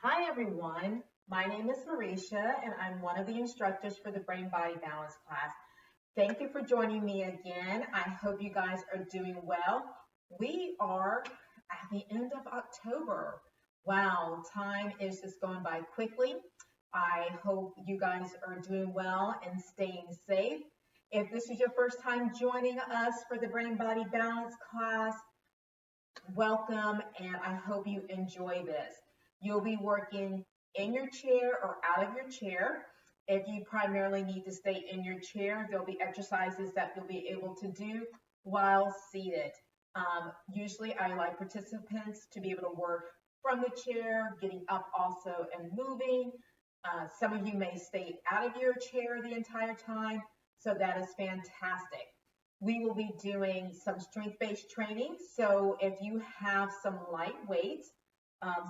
Hi everyone, my name is Merisha and I'm one of the instructors for the Brain Body Balance class. Thank you for joining me again. I hope you guys are doing well. We are at the end of October. Wow, time is just going by quickly. I hope you guys are doing well and staying safe. If this is your first time joining us for the Brain Body Balance class, welcome and I hope you enjoy this. You'll be working in your chair or out of your chair. If you primarily need to stay in your chair, there'll be exercises that you'll be able to do while seated. Usually I like participants to be able to work from the chair, getting up also and moving. Some of you may stay out of your chair the entire time, so that is fantastic. We will be doing some strength-based training. So if you have some light weights,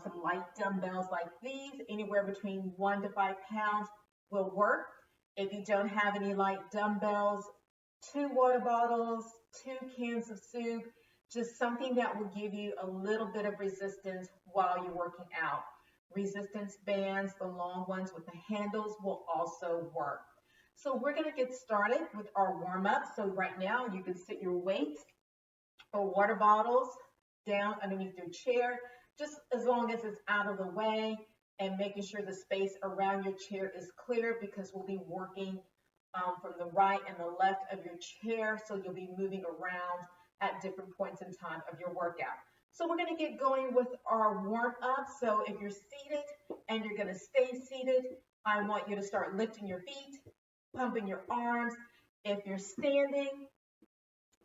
some light dumbbells like these, anywhere between 1 to 5 pounds will work. If you don't have any light dumbbells, 2 water bottles, 2 cans of soup, just something that will give you a little bit of resistance while you're working out. Resistance bands, the long ones with the handles, will also work. So we're going to get started with our warm-up. So right now you can sit your weight or water bottles down underneath your chair, just as long as it's out of the way, and making sure the space around your chair is clear, because we'll be working from the right and the left of your chair, so you'll be moving around at different points in time of your workout. So we're going to get going with our warm-up. So if you're seated and you're going to stay seated, I want you to start lifting your feet, pumping your arms. If you're standing,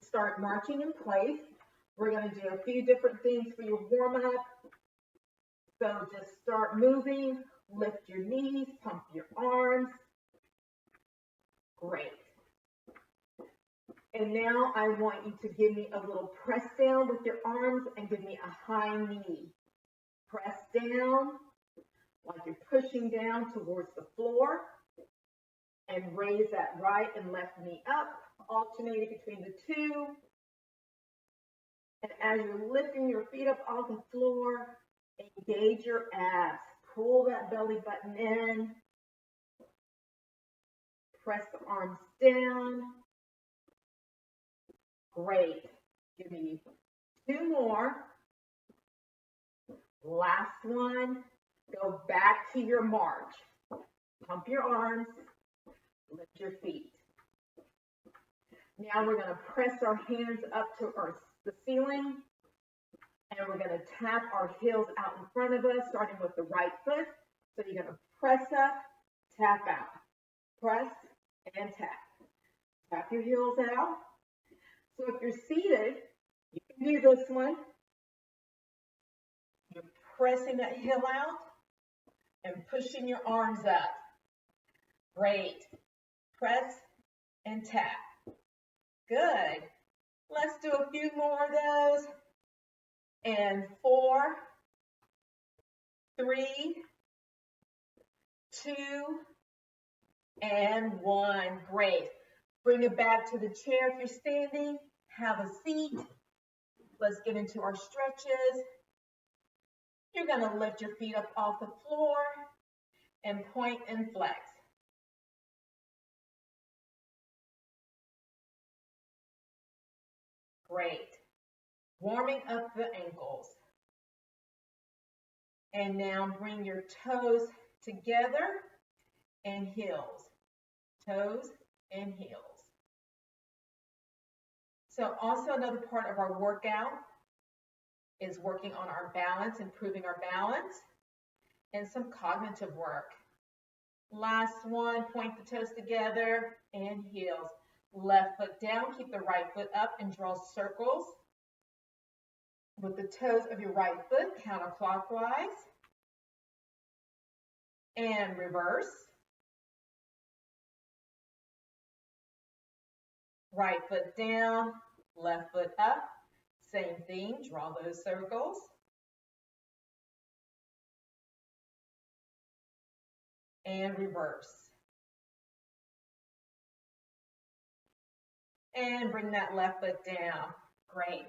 start marching in place. We're going to do a few different things for your warm-up. So just start moving, lift your knees, pump your arms. Great. And now I want you to give me a little press down with your arms and give me a high knee. Press down like you're pushing down towards the floor, and raise that right and left knee up, alternating between the two. And as you're lifting your feet up off the floor, engage your abs. Pull that belly button in. Press the arms down. Great. Give me 2 more. Last one. Go back to your march. Pump your arms. Lift your feet. Now we're going to press our hands up to the ceiling, and we're going to tap our heels out in front of us, starting with the right foot. So you're going to press up, tap out, press and tap. Tap your heels out. So if you're seated, you can do this one. You're pressing that heel out and pushing your arms up. Great. Press and tap. Good. Let's do a few more of those. And 4, 3, 2, and 1. Great. Bring it back to the chair if you're standing. Have a seat. Let's get into our stretches. You're going to lift your feet up off the floor and point and flex. Great. Warming up the ankles. And now bring your toes together and heels. Toes and heels. So also another part of our workout is working on our balance, improving our balance, and some cognitive work. Last one, point the toes together and heels. Left foot down, keep the right foot up and draw circles with the toes of your right foot counterclockwise. And reverse. Right foot down, left foot up. Same thing, draw those circles. And reverse. And bring that left foot down. Great.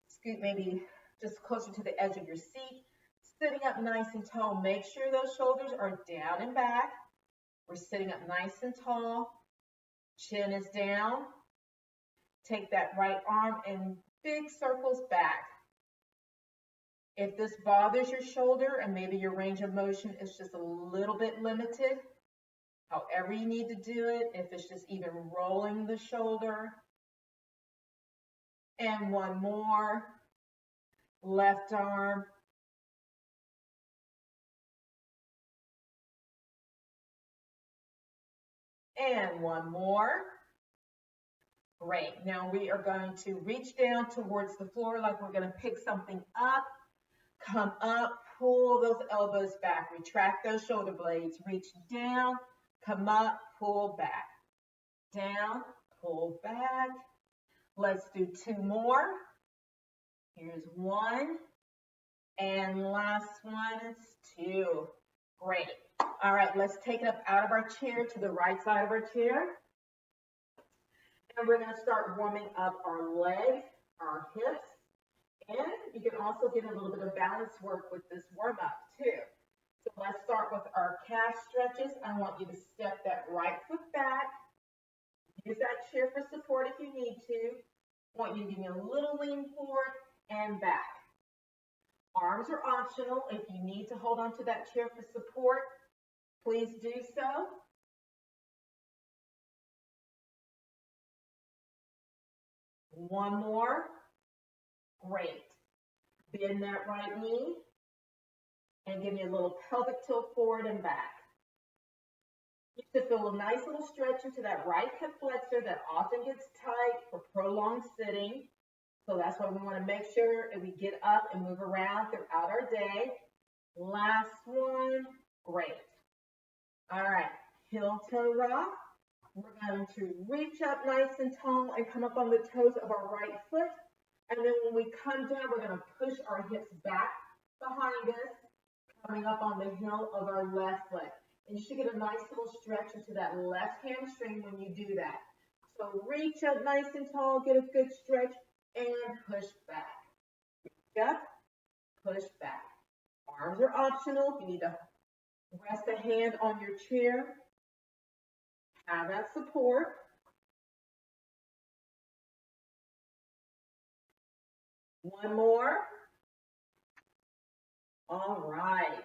Scoot maybe just closer to the edge of your seat. Sitting up nice and tall. Make sure those shoulders are down and back. We're sitting up nice and tall. Chin is down. Take that right arm and big circles back. If this bothers your shoulder and maybe your range of motion is just a little bit limited, however you need to do it, if it's just even rolling the shoulder. And one more. Left arm. And one more. Great. Now we are going to reach down towards the floor like we're going to pick something up. Come up, pull those elbows back. Retract those shoulder blades. Reach down, come up, pull back. Down, pull back. Let's do two more. Here's one. And last one is two. Great. All right, let's take it up out of our chair to the right side of our chair. And we're going to start warming up our legs, our hips. And you can also get a little bit of balance work with this warm up too. So let's start with our calf stretches. I want you to step that right foot back. Use that chair for support if you need to. I want you to give me a little lean forward and back. Arms are optional. If you need to hold on to that chair for support, please do so. One more. Great. Bend that right knee and give me a little pelvic tilt forward and back. You should feel a nice little stretch into that right hip flexor that often gets tight for prolonged sitting. So that's why we want to make sure that we get up and move around throughout our day. Last one. Great. All right. Heel toe rock. We're going to reach up nice and tall and come up on the toes of our right foot. And then when we come down, we're going to push our hips back behind us, coming up on the heel of our left leg. And you should get a nice little stretch into that left hamstring when you do that. So reach up nice and tall, get a good stretch, and push back. Reach up, push back. Arms are optional. If you need to rest a hand on your chair, have that support. One more. All right.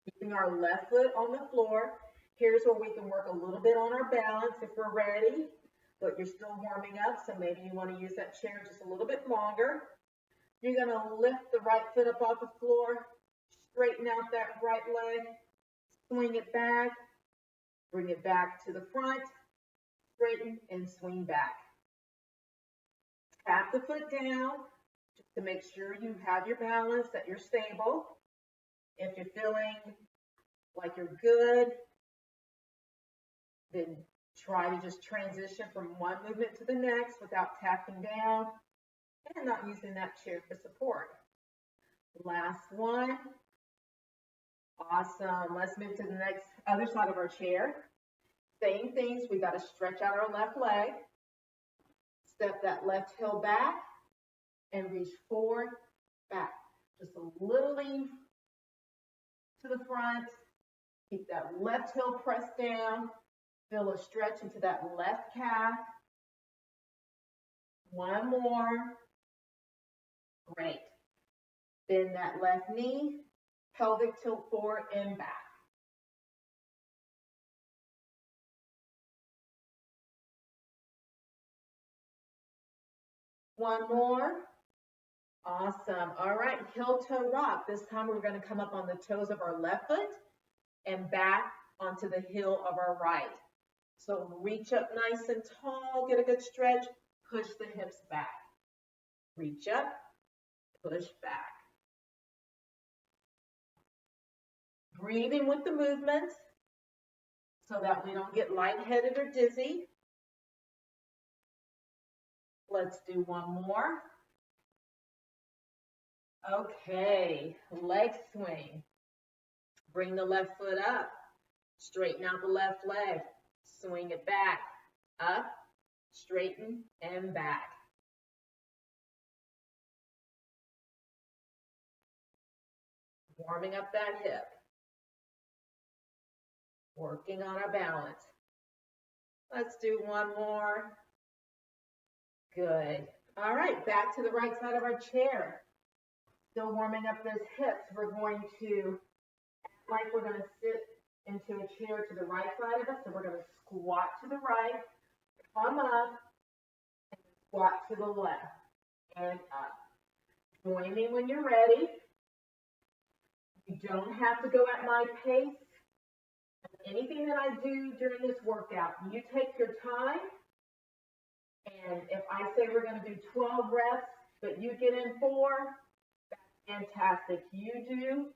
Keeping our left foot on the floor. Here's where we can work a little bit on our balance if we're ready, but you're still warming up, so maybe you want to use that chair just a little bit longer. You're going to lift the right foot up off the floor, straighten out that right leg, swing it back, bring it back to the front, straighten and swing back. Tap the foot down just to make sure you have your balance, that you're stable. If you're feeling like you're good, then try to just transition from one movement to the next without tapping down and not using that chair for support. Last one. Awesome. Let's move to the next other side of our chair. Same things. We got to stretch out our left leg. Step that left heel back and reach forward, back. Just a little lean to the front. Keep that left heel pressed down. Feel a stretch into that left calf. One more. Great. Bend that left knee. Pelvic tilt forward and back. One more. Awesome. All right, heel toe rock. This time we're going to come up on the toes of our left foot and back onto the heel of our right. So reach up nice and tall, get a good stretch, push the hips back. Reach up, push back. Breathing with the movement so that we don't get lightheaded or dizzy. Let's do one more. Okay, leg swing. Bring the left foot up. Straighten out the left leg. Swing it back. Up, straighten, and back. Warming up that hip. Working on our balance. Let's do one more. Good. All right, back to the right side of our chair. Still warming up those hips. We're going to act like we're going to sit into a chair to the right side of us. So we're going to squat to the right, come up, and squat to the left, and up. Join me when you're ready. You don't have to go at my pace. Anything that I do during this workout, you take your time. And if I say we're going to do 12 reps, but you get in 4, that's fantastic. You do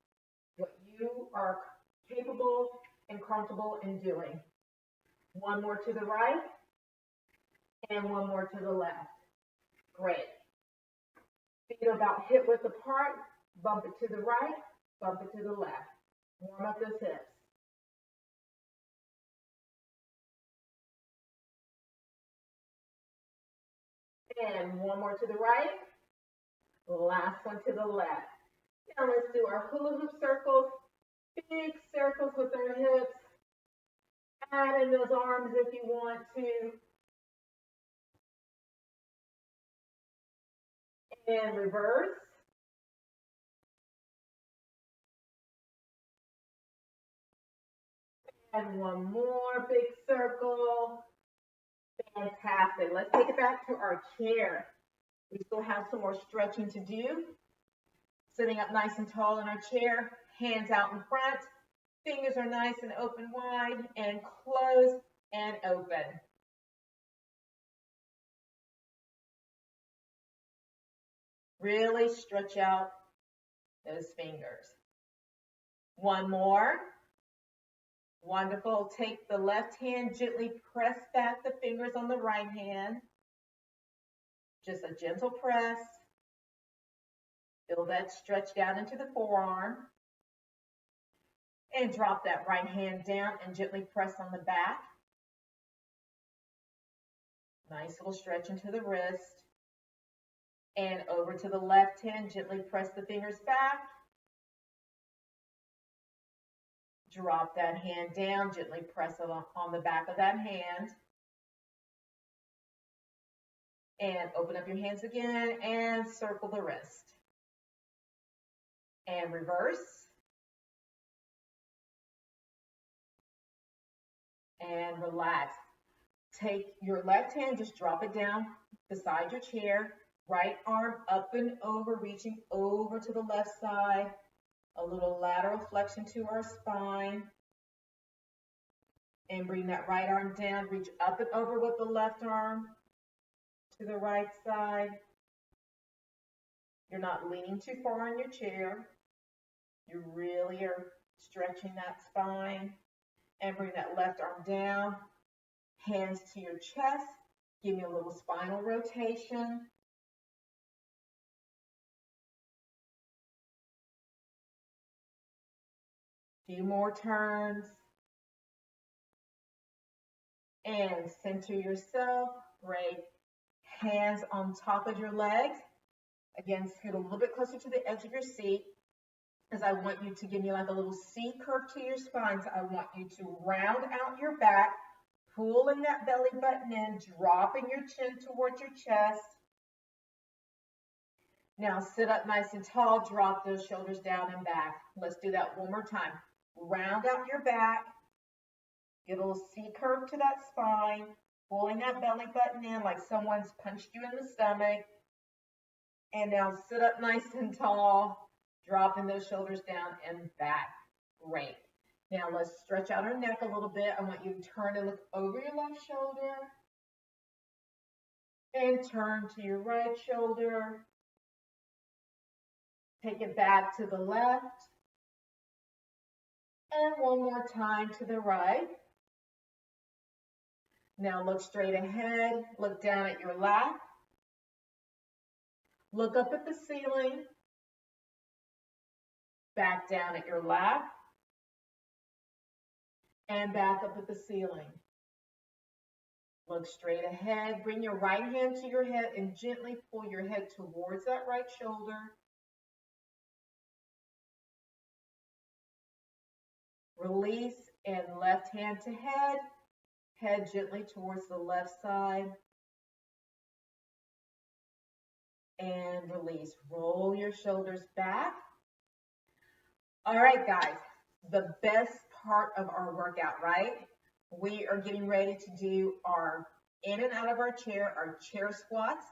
what you are capable and comfortable in doing. One more to the right and one more to the left. Great. Feet are about hip width apart. Bump it to the right, bump it to the left. Warm up those hips. And one more to the right. Last one to the left. Now let's do our hula hoop circles. Big circles with our hips. Add in those arms if you want to. And reverse. And one more big circle. Fantastic. Let's take it back to our chair. We still have some more stretching to do. Sitting up nice and tall in our chair, hands out in front. Fingers are nice and open wide, and close and open. Really stretch out those fingers. One more. Wonderful. Take the left hand, gently press back the fingers on the right hand. Just a gentle press. Feel that stretch down into the forearm. And drop that right hand down and gently press on the back. Nice little stretch into the wrist. And over to the left hand, gently press the fingers back. Drop that hand down, gently press it on the back of that hand. And open up your hands again and circle the wrist. And reverse. And relax. Take your left hand, just drop it down beside your chair. Right arm up and over, reaching over to the left side. A little lateral flexion to our spine. And bring that right arm down. Reach up and over with the left arm to the right side. You're not leaning too far in your chair. You really are stretching that spine. And bring that left arm down. Hands to your chest. Give me a little spinal rotation. Few more turns. And center yourself. Great. Hands on top of your legs. Again, scoot a little bit closer to the edge of your seat, as I want you to give me like a little C curve to your spine. So I want you to round out your back, pulling that belly button in, dropping your chin towards your chest. Now sit up nice and tall, drop those shoulders down and back. Let's do that one more time. Round out your back, get a little C curve to that spine, pulling that belly button in like someone's punched you in the stomach. And now sit up nice and tall, dropping those shoulders down and back. Great. Now let's stretch out our neck a little bit. I want you to turn and look over your left shoulder. And turn to your right shoulder. Take it back to the left. And one more time to the right. Now look straight ahead. Look down at your lap. Look up at the ceiling. Back down at your lap. And back up at the ceiling. Look straight ahead. Bring your right hand to your head and gently pull your head towards that right shoulder. Release and left hand to head. Head gently towards the left side. And release. Roll your shoulders back. All right, guys, the best part of our workout, right? We are getting ready to do our in and out of our chair squats.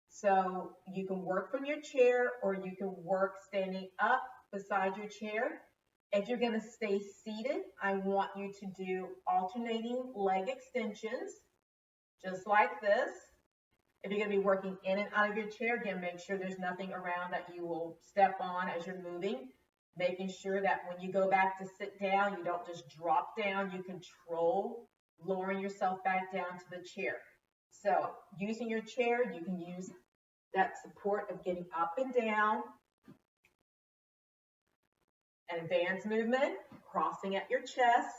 So you can work from your chair or you can work standing up beside your chair. If you're going to stay seated, I want you to do alternating leg extensions, just like this. If you're going to be working in and out of your chair, again, make sure there's nothing around that you will step on as you're moving. Making sure that when you go back to sit down, you don't just drop down. You control lowering yourself back down to the chair. So using your chair, you can use that support of getting up and down. Advanced movement, crossing at your chest.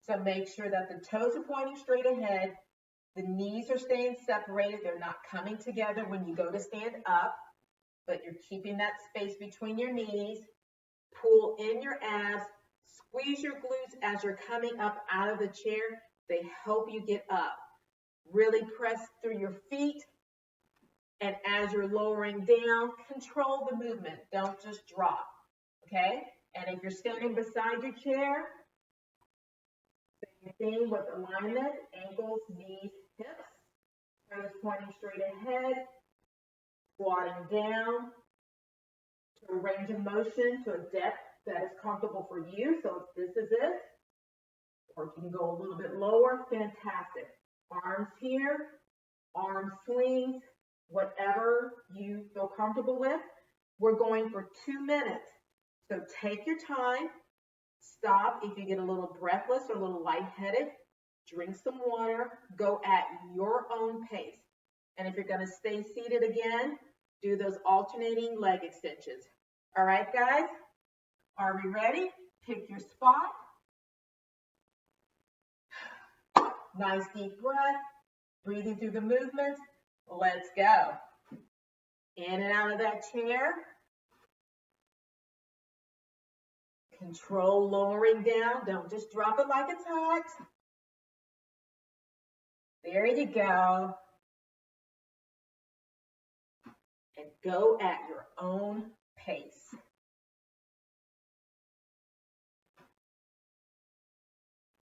So make sure that the toes are pointing straight ahead. The knees are staying separated. They're not coming together when you go to stand up, but you're keeping that space between your knees. Pull in your abs. Squeeze your glutes as you're coming up out of the chair. They help you get up. Really press through your feet. And as you're lowering down, control the movement. Don't just drop. Okay? And if you're standing beside your chair, same thing with alignment, ankles, knees, hips. Toes pointing straight ahead. Squatting down to a range of motion, to a depth that is comfortable for you. So if this is it, or if you can go a little bit lower, fantastic. Arms here, arm swings, whatever you feel comfortable with. We're going for 2 minutes. So take your time. Stop if you get a little breathless or a little lightheaded. Drink some water. Go at your own pace. And if you're going to stay seated again, do those alternating leg extensions. All right, guys? Are we ready? Pick your spot. Nice deep breath. Breathing through the movement. Let's go. In and out of that chair. Control lowering down. Don't just drop it like it's hot. There you go. And go at your own pace.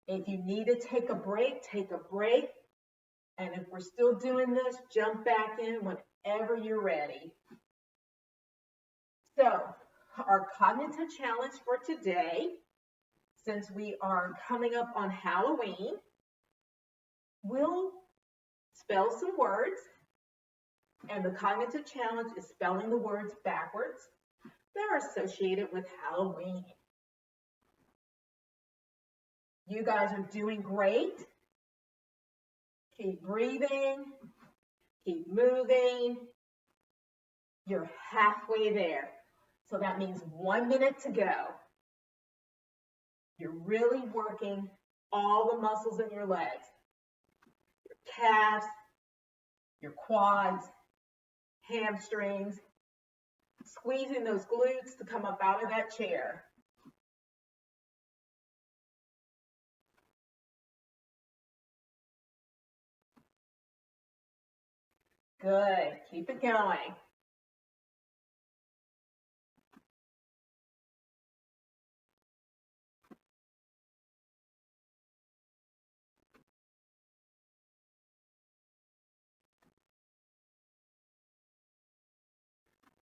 If you need to take a break, take a break. And if we're still doing this, jump back in whenever you're ready. So, our cognitive challenge for today, since we are coming up on Halloween, we'll spell some words. And the cognitive challenge is spelling the words backwards that are associated with Halloween. You guys are doing great. Keep breathing. Keep moving. You're halfway there. So that means 1 minute to go. You're really working all the muscles in your legs. Your calves, your quads, hamstrings, squeezing those glutes to come up out of that chair. Good. Keep it going.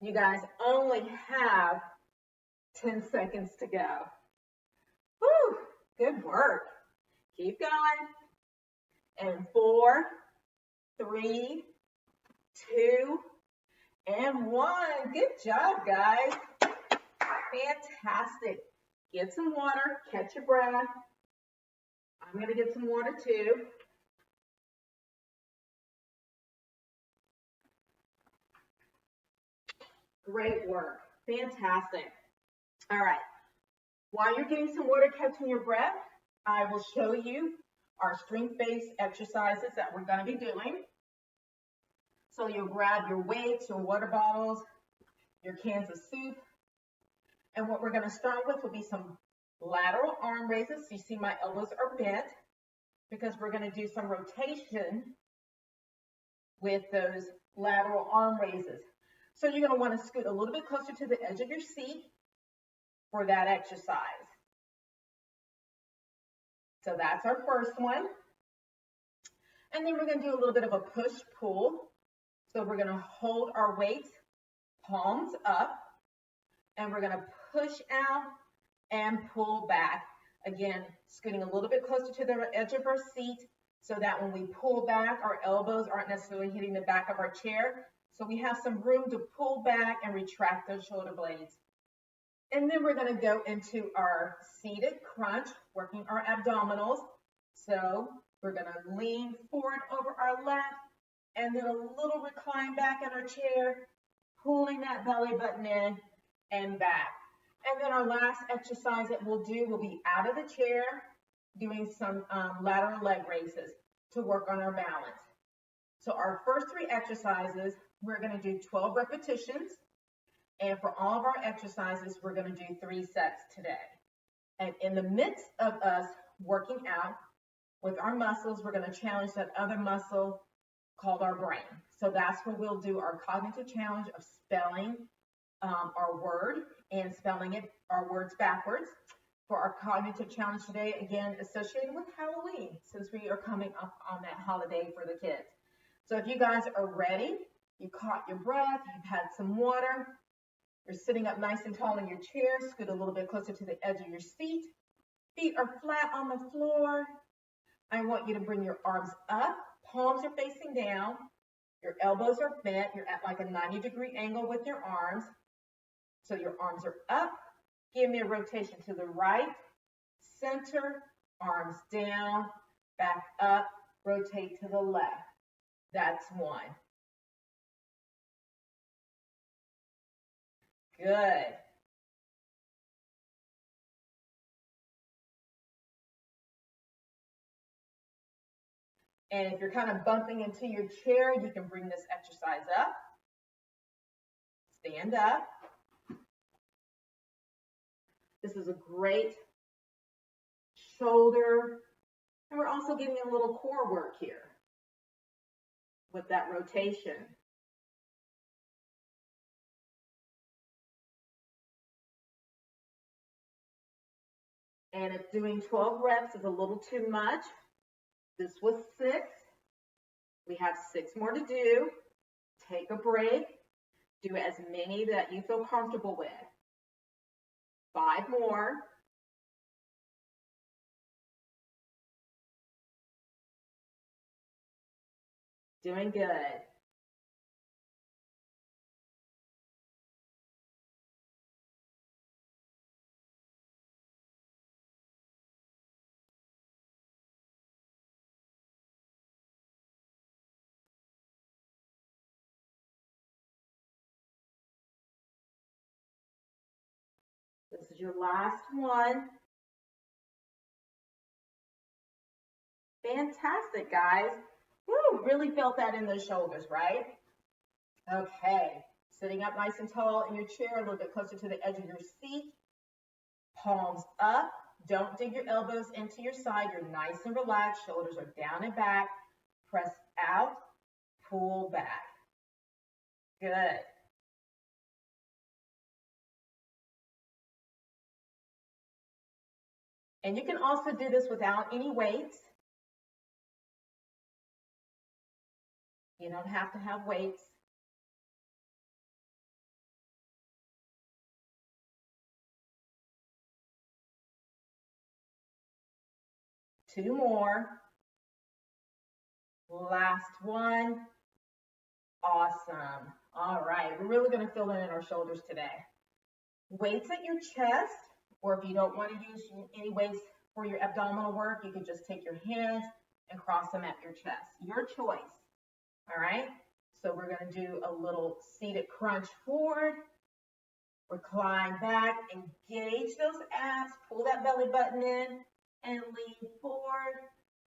You guys only have 10 seconds to go. Whew, good work. Keep going. And 4, 3, 2, and 1. Good job, guys. Fantastic. Get some water, catch your breath. I'm going to get some water too. Great work. Fantastic. All right. While you're getting some water, catching your breath, I will show you our strength-based exercises that we're going to be doing. So you'll grab your weights, your water bottles, your cans of soup. And what we're going to start with will be some lateral arm raises. You see my elbows are bent because we're going to do some rotation with those lateral arm raises. So you're going to want to scoot a little bit closer to the edge of your seat for that exercise. So that's our first one. And then we're going to do a little bit of a push-pull. So we're going to hold our weights, palms up, and we're going to push out and pull back. Again, scooting a little bit closer to the edge of our seat so that when we pull back, our elbows aren't necessarily hitting the back of our chair. So we have some room to pull back and retract those shoulder blades. And then we're going to go into our seated crunch, working our abdominals. So we're going to lean forward over our left and then a little recline back in our chair, pulling that belly button in and back. And then our last exercise that we'll do will be out of the chair, doing some lateral leg raises to work on our balance. So our first 3 exercises, we're going to do 12 repetitions. And for all of our exercises, we're going to do 3 sets today. And in the midst of us working out with our muscles, we're going to challenge that other muscle called our brain. So that's where we'll do our cognitive challenge of spelling our word and spelling our words backwards. For our cognitive challenge today, again, associated with Halloween, since we are coming up on that holiday for the kids. So if you guys are ready, you caught your breath, you've had some water, you're sitting up nice and tall in your chair, scoot a little bit closer to the edge of your seat. Feet are flat on the floor. I want you to bring your arms up, palms are facing down, your elbows are bent, you're at like a 90-degree angle with your arms. So your arms are up, give me a rotation to the right, center, arms down, back up, rotate to the left. That's 1. Good. And if you're kind of bumping into your chair, you can bring this exercise up. Stand up. This is a great shoulder. And we're also getting a little core work here with that rotation. And if doing 12 reps is a little too much, this was 6. We have 6 more to do. Take a break. Do as many that you feel comfortable with. 5 more. Doing good. This is your last one. Fantastic, guys. Woo, really felt that in the shoulders, right? Okay, sitting up nice and tall in your chair, a little bit closer to the edge of your seat. Palms up. Don't dig your elbows into your side. You're nice and relaxed. Shoulders are down and back. Press out, pull back. Good. And you can also do this without any weights. You don't have to have weights. Two more. Last one. Awesome. All right, we're really going to fill in our shoulders today. Weights at your chest, or if you don't want to use any weights for your abdominal work, you can just take your hands and cross them at your chest. Your choice. All right, so we're going to do a little seated crunch forward, recline back, engage those abs, pull that belly button in, and lean forward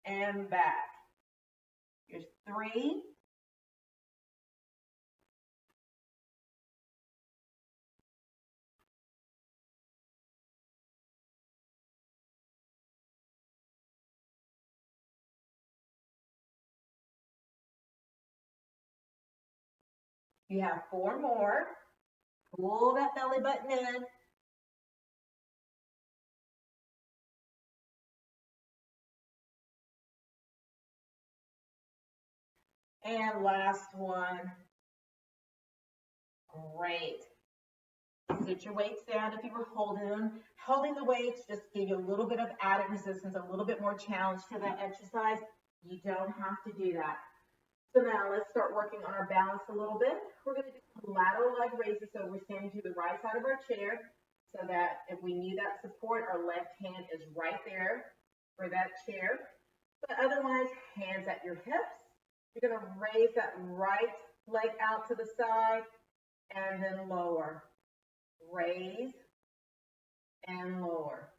and back. Here's 3, You have 4 more. Pull that belly button in. And last one. Great. Sit your weights down if you were holding them. Holding the weights just give you a little bit of added resistance, a little bit more challenge to that exercise. You don't have to do that. So now let's start working on our balance a little bit. We're going to do some lateral leg raises. So we're standing to the right side of our chair so that if we need that support, our left hand is right there for that chair. But otherwise, hands at your hips. You're going to raise that right leg out to the side and then lower. Raise and lower.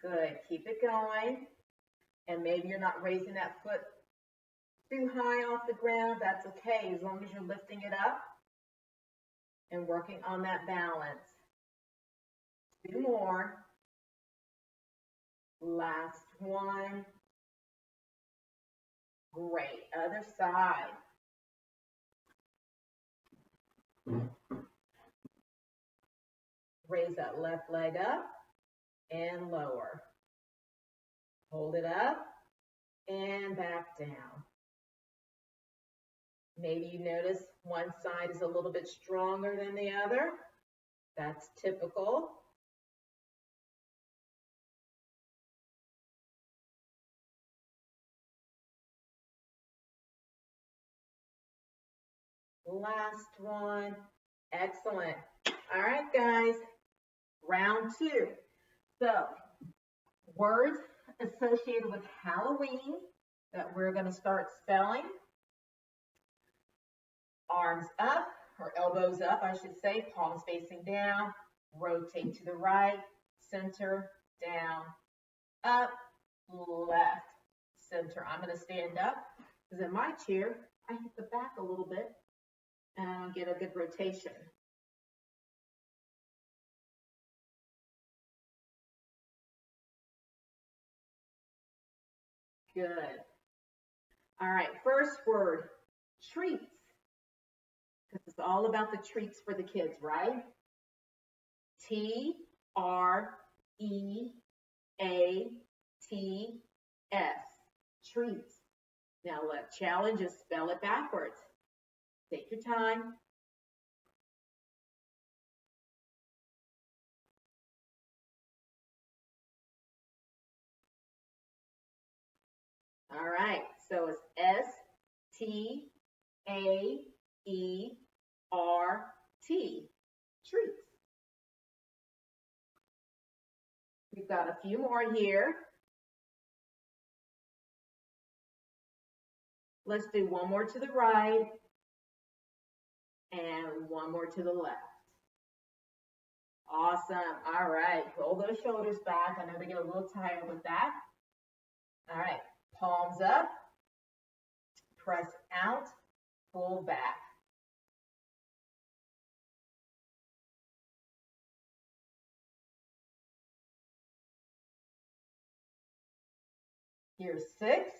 Good. Keep it going. And maybe you're not raising that foot too high off the ground. That's okay, as long as you're lifting it up and working on that balance. 2 more. Last one. Great. Other side. Raise that left leg up and lower. Hold it up and back down. Maybe you notice one side is a little bit stronger than the other. That's typical. Last one. Excellent. All right, guys. Round 2. So, words associated with Halloween that we're going to start spelling. Arms up, or elbows up, I should say, palms facing down, rotate to the right, center, down, up, left, center. I'm going to stand up because in my chair, I hit the back a little bit and get a good rotation. Good. All right, first word, treats. Because it's all about the treats for the kids, right? T-R-E-A-T-S. Treats. Now let challenge is spell it backwards. Take your time. All right, so it's S-T-A-E-R-T. Treats. We've got a few more here. Let's do one more to the right and one more to the left. Awesome. All right, roll those shoulders back. I know they get a little tired with that. All right, palms up, press out, pull back. Here's 6.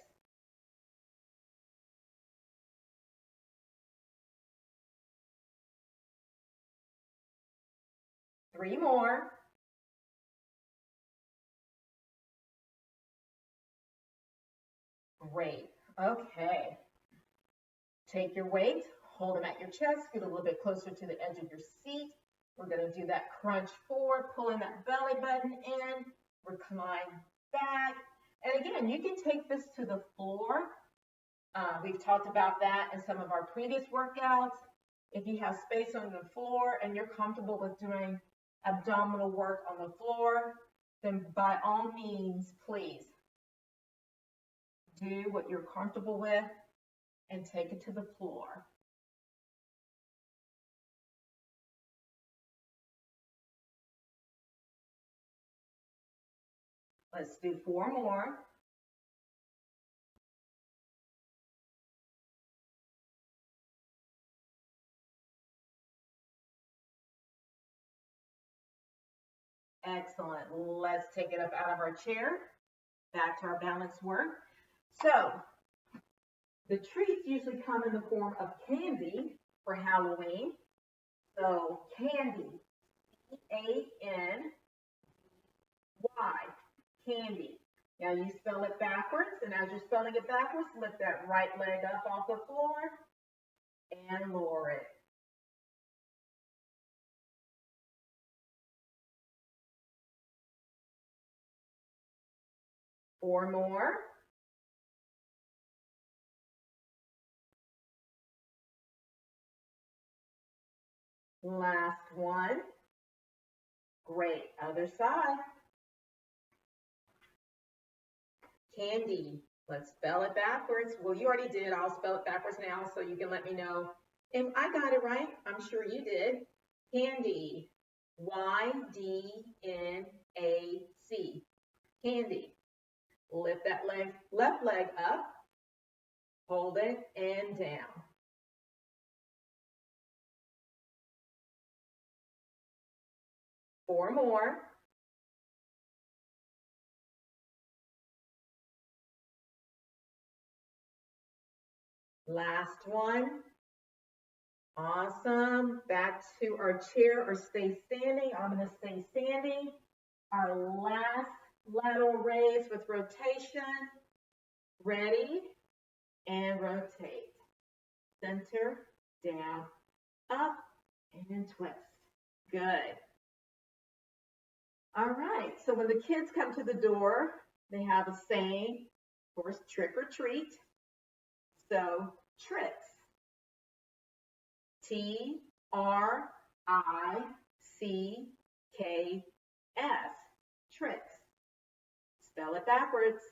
Three more. Great. Okay. Take your weight, hold them at your chest, get a little bit closer to the edge of your seat. We're going to do that crunch 4, pulling that belly button in, recline back. And again, you can take this to the floor. We've talked about that in some of our previous workouts. If you have space on the floor and you're comfortable with doing abdominal work on the floor, then by all means, please do what you're comfortable with and take it to the floor. Let's do 4 more. Excellent. Let's take it up out of our chair, back to our balance work. So, the treats usually come in the form of candy. for Halloween. So candy, C-A-N-D-Y, candy. Now you spell it backwards, and as you're spelling it backwards, lift that right leg up off the floor and lower it. Four more. Last one. Great. Other side. Candy. Let's spell it backwards. Well, you already did. I'll spell it backwards now so you can let me know if I got it right. I'm sure you did. Candy. Y-D-N-A-C. Candy. Lift that left leg up. Hold it and down. Four more. Last one. Awesome. Back to our chair or stay standing. I'm going to stay standing. Our last lateral raise with rotation. Ready and rotate. Center, down, up, and twist. Good. All right. So when the kids come to the door, they have a saying, of course, trick or treat. So tricks. T-R-I-C-K-S. Tricks. Spell it backwards.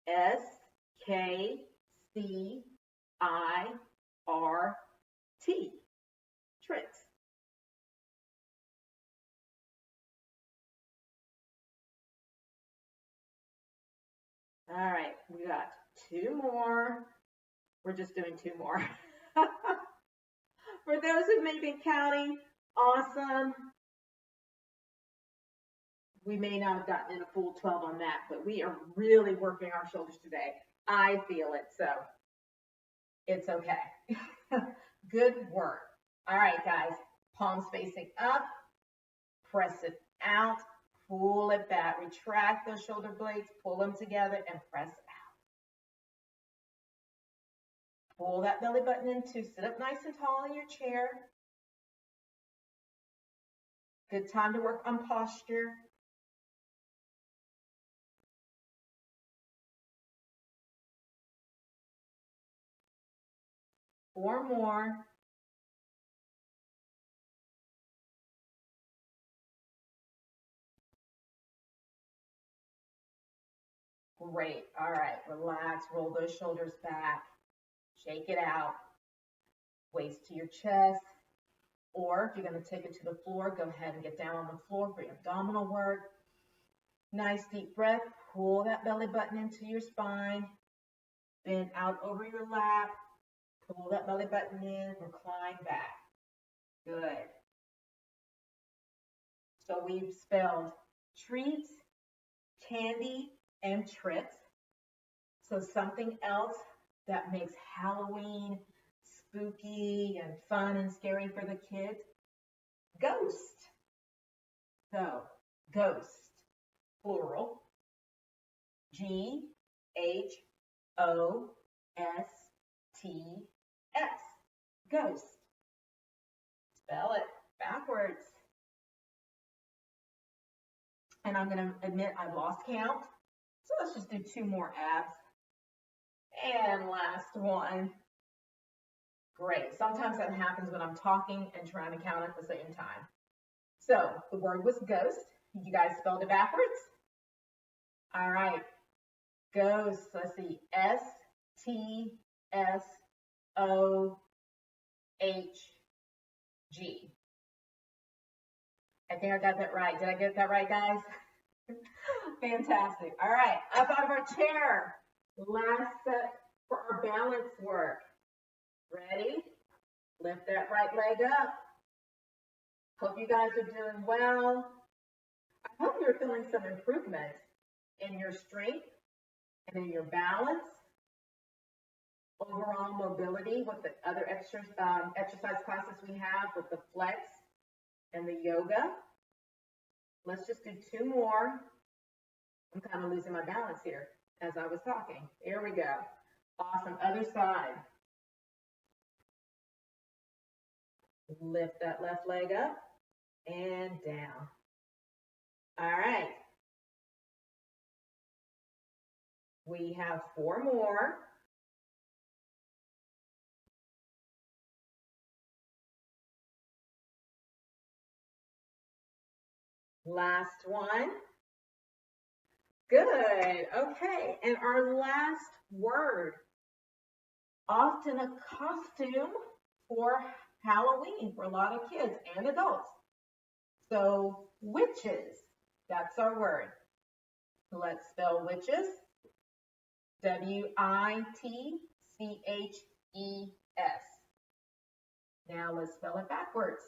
S-K-C-I-R-T. Tricks. All right, we got two more. We're just doing two more. For those who may be counting, awesome. We may not have gotten in a full 12 on that, but we are really working our shoulders today. I feel it, so it's okay. Good work. All right, guys, palms facing up, press it out, pull it back, retract those shoulder blades, pull them together and press out. Pull that belly button in to sit up nice and tall in your chair. Good time to work on posture. Four more. Great. All right, relax, roll those shoulders back, shake it out, waist to your chest, or if you're going to take it to the floor, go ahead and get down on the floor for your abdominal work. Nice deep breath, pull that belly button into your spine, bend out over your lap, pull that belly button in, recline back. Good. So we've spelled treats, candy, and tricks. So something else that makes Halloween spooky and fun and scary for the kids, ghost. So ghost, plural, G-H-O-S-T-S, ghost. Spell it backwards. And I'm going to admit I lost count. So let's just do two more abs. And last one. Great. Sometimes that happens when I'm talking and trying to count at the same time. So the word was ghost. You guys spelled it backwards? All right. Ghost. Let's see. S-T-S-O-H-G. I think I got that right. Did I get that right, guys? Fantastic. All right, up out of our chair. Last set for our balance work. Ready? Lift that right leg up. Hope you guys are doing well. I hope you're feeling some improvements in your strength and in your balance, overall mobility with the other exercise classes we have with the flex and the yoga. Let's just do 2 more. I'm kind of losing my balance here as I was talking. Here we go. Awesome. Other side. Lift that left leg up and down. All right. We have 4 more. Last one. Good. Okay. And our last word, often a costume for Halloween for a lot of kids and adults. So witches, that's our word. Let's spell witches. W-I-T-C-H-E-S. Now let's spell it backwards.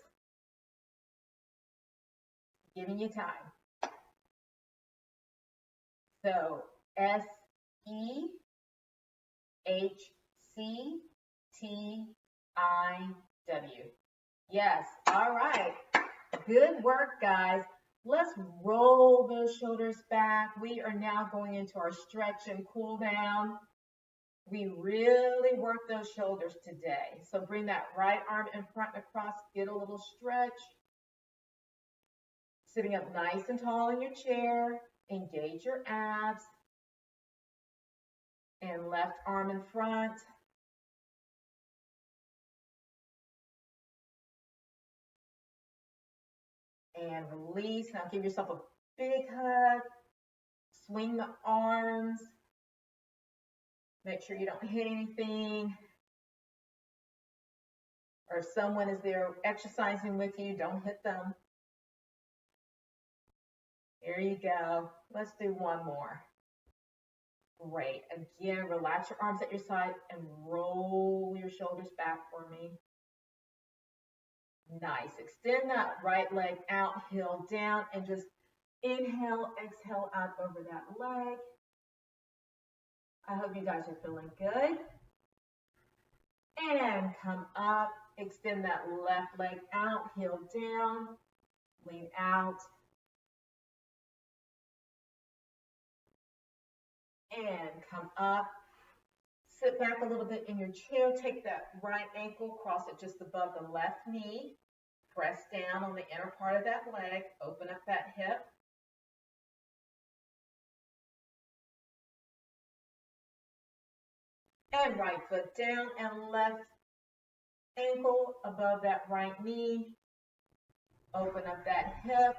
Giving you time. So S-E-H-C-T-I-W. Yes, all right. Good work, guys. Let's roll those shoulders back. We are now going into our stretch and cool down. We really work those shoulders today. So bring that right arm in front and across, get a little stretch. Sitting up nice and tall in your chair, engage your abs. And left arm in front. And release. Now give yourself a big hug. Swing the arms. Make sure you don't hit anything. Or if someone is there exercising with you, don't hit them. There you go. Let's do 1 more. Great. Again, relax your arms at your side and roll your shoulders back for me. Nice. Extend that right leg out, heel down, and just inhale, exhale out over that leg. I hope you guys are feeling good. And come up, extend that left leg out, heel down, lean out. And come up, sit back a little bit in your chair, take that right ankle, cross it just above the left knee, press down on the inner part of that leg, open up that hip. And right foot down and left ankle above that right knee, open up that hip,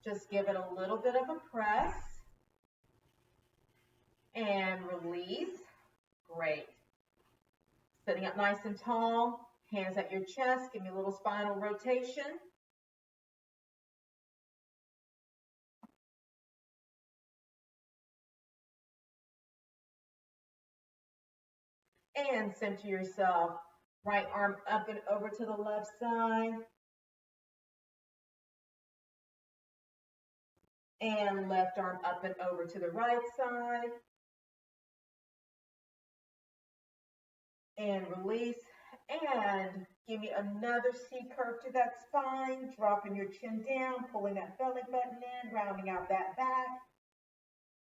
just give it a little bit of a press. And release. Great. Sitting up nice and tall, hands at your chest, give me a little spinal rotation. And center yourself. Right arm up and over to the left side. And left arm up and over to the right side. And release. And give me another C curve to that spine, dropping your chin down, pulling that belly button in, rounding out that back.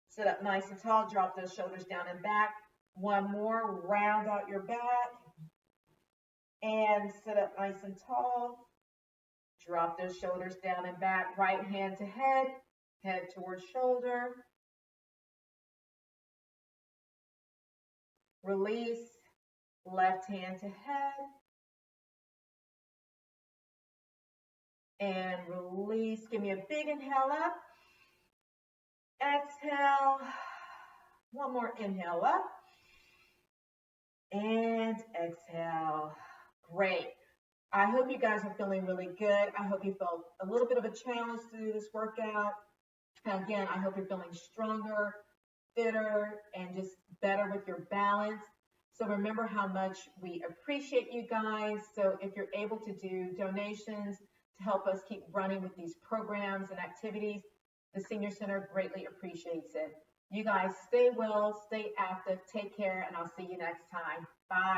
Sit up nice and tall, drop those shoulders down and back. 1 more, round out your back. And sit up nice and tall. Drop those shoulders down and back, right hand to head, head towards shoulder. Release, left hand to head. And release, give me a big inhale up. Exhale, 1 more inhale up. And exhale. Great. I hope you guys are feeling really good. I hope you felt a little bit of a challenge to do this workout. And again, I hope you're feeling stronger, fitter, and just better with your balance. So remember how much we appreciate you guys. So if you're able to do donations to help us keep running with these programs and activities. The Senior Center greatly appreciates it. You guys stay well, stay active, take care, and I'll see you next time. Bye.